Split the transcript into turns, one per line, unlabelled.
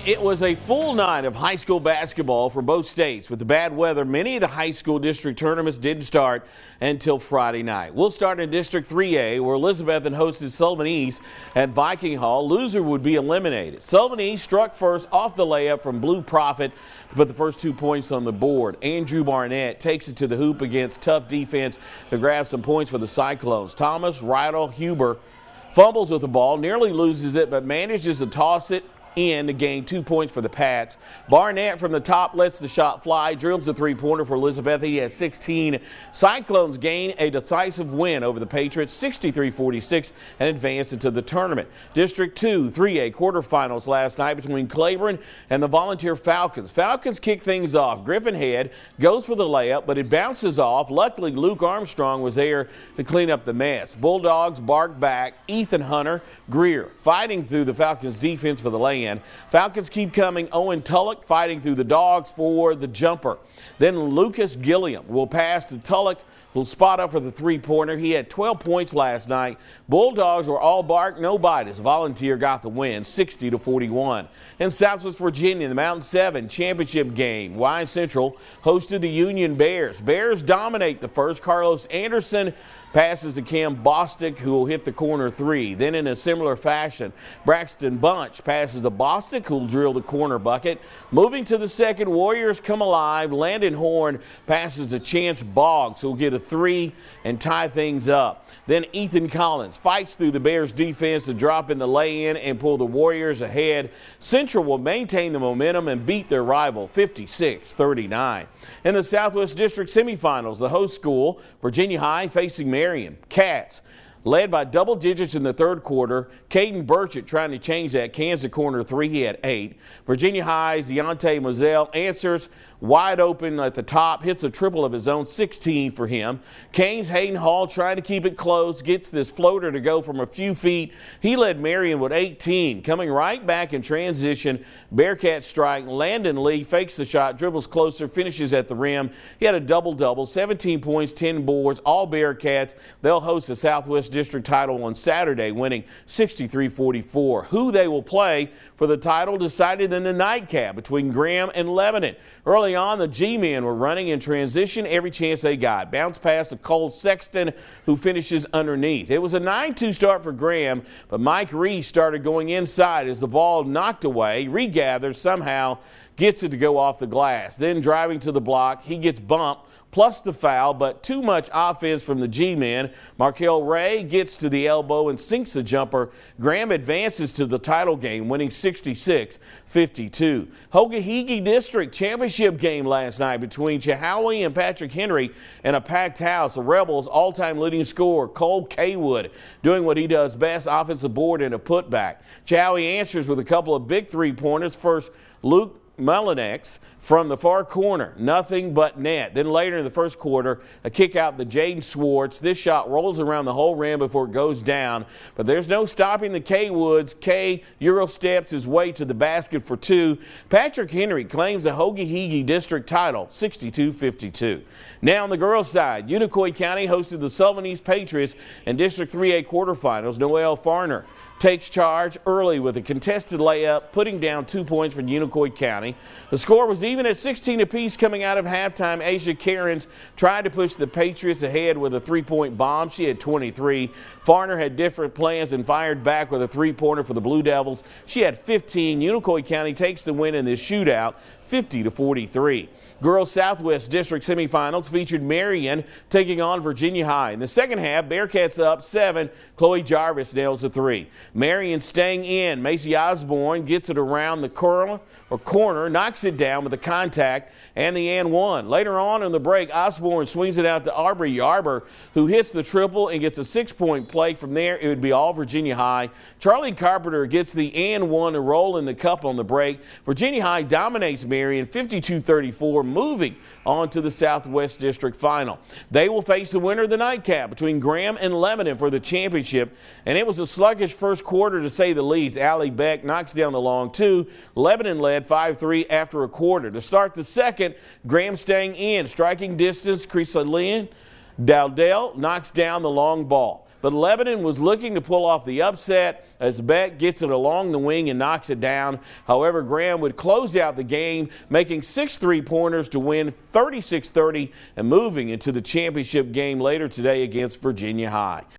It was a full night of high school basketball for both states. With the bad weather, many of the high school district tournaments didn't start until Friday night. We'll start in District 3A, where Elizabethton hosted Sullivan East at Viking Hall. Loser would be eliminated. Sullivan East struck first off the layup from Blue Prophet to put the first 2 points on the board. Andrew Barnett takes it to the hoop against tough defense to grab some points for the Cyclones. Thomas Rydell Huber fumbles with the ball, nearly loses it, but manages to toss it in to gain 2 points for the Pats. Barnett from the top lets the shot fly, drills the three-pointer for Elizabeth. He has 16. Cyclones gain a decisive win over the Patriots, 63-46, and advance into the tournament. District 2 3A quarterfinals last night between Claiborne and the Volunteer Falcons. Falcons kick things off. Griffin Head goes for the layup, but it bounces off. Luckily, Luke Armstrong was there to clean up the mess. Bulldogs bark back. Ethan Hunter Greer fighting through the Falcons defense for the lay-in. Falcons keep coming. Owen Tullock fighting through the Dogs for the jumper. Then Lucas Gilliam will pass to Tullock, who'll spot up for the three-pointer. He had 12 points last night. Bulldogs were all bark, no bite, as Volunteer got the win, 60-41. In Southwest Virginia, the Mountain 7 championship game, Y Central hosted the Union Bears. Bears dominate the first. Carlos Anderson passes to Cam Bostic, who will hit the corner three. Then in a similar fashion, Braxton Bunch passes to Bostic, who will drill the corner bucket. Moving to the second, Warriors come alive. Landon Horn passes to Chance Boggs, who will get a three and tie things up. Then Ethan Collins fights through the Bears defense to drop in the lay-in and pull the Warriors ahead. Central will maintain the momentum and beat their rival 56-39. In the Southwest District semifinals, the host school, Virginia High, facing Marion. Cats led by double digits in the third quarter. Caden Burchett trying to change that. Kansas corner three. He had 8. Virginia High's Deontay Moselle answers wide open at the top, hits a triple of his own, 16 for him. Kane's Hayden Hall trying to keep it close, gets this floater to go from a few feet. He led Marion with 18. Coming right back in transition, Bearcat strike. Landon Lee fakes the shot, dribbles closer, finishes at the rim. He had a double-double, 17 points, 10 boards, all Bearcats. They'll host the Southwest District title on Saturday, winning 63-44. Who they will play for the title decided in the nightcap between Graham and Lebanon. Early on, the G-men were running in transition every chance they got. Bounce pass to Cole Sexton, who finishes underneath. It was a 9-2 start for Graham, but Mike Reese started going inside as the ball knocked away, regathers, somehow gets it to go off the glass. Then driving to the block, he gets bumped, plus the foul, but too much offense from the G-men. Markel Ray gets to the elbow and sinks a jumper. Graham advances to the title game, winning 66-52. Hogaheague District championship game last night between Chehawaii and Patrick Henry in a packed house. The Rebels' all-time leading scorer, Cole Kaywood, doing what he does best, offensive board and a putback. Chehawaii answers with a couple of big three-pointers. First, Luke Melinex from the far corner, nothing but net. Then later in the first quarter, a kick out to Jaden Swartz. This shot rolls around the whole rim before it goes down, but there's no stopping the K-Woods. K Euro steps his way to the basket for 2. Patrick Henry claims the Hogaheague District title, 62-52. Now on the girls' side, Unicoi County hosted the Sullivan East Patriots in District 3A quarterfinals. Noelle Farner takes charge early with a contested layup, putting down 2 points for Unicoi County. The score was even at 16 apiece coming out of halftime. Asia Cairns tried to push the Patriots ahead with a three-point bomb. She had 23. Farner had different plans and fired back with a three-pointer for the Blue Devils. She had 15. Unicoi County takes the win in this shootout, 50-43. Girls Southwest District semifinals featured Marion taking on Virginia High. In the second half, Bearcats up 7. Chloe Jarvis nails a 3. Marion staying in. Macy Osborne gets it around the corner, knocks it down with the contact and the and one. Later on in the break, Osborne swings it out to Aubrey Yarber, who hits the triple and gets a 6-point play. From there, it would be all Virginia High. Charlie Carpenter gets the and one to roll in the cup on the break. Virginia High dominates Marion 52-34. Moving on to the Southwest District final. They will face the winner of the nightcap between Graham and Lebanon for the championship, and it was a sluggish first quarter to say the least. Allie Beck knocks down the long 2. Lebanon led 5-3 after a quarter. To start the second, Graham staying in, striking distance. Chrisalyn Dowdell knocks down the long ball. but Lebanon was looking to pull off the upset as Beck gets it along the wing and knocks it down. However, Graham would close out the game, making 6 3-pointers to win 36-30 and moving into the championship game later today against Virginia High.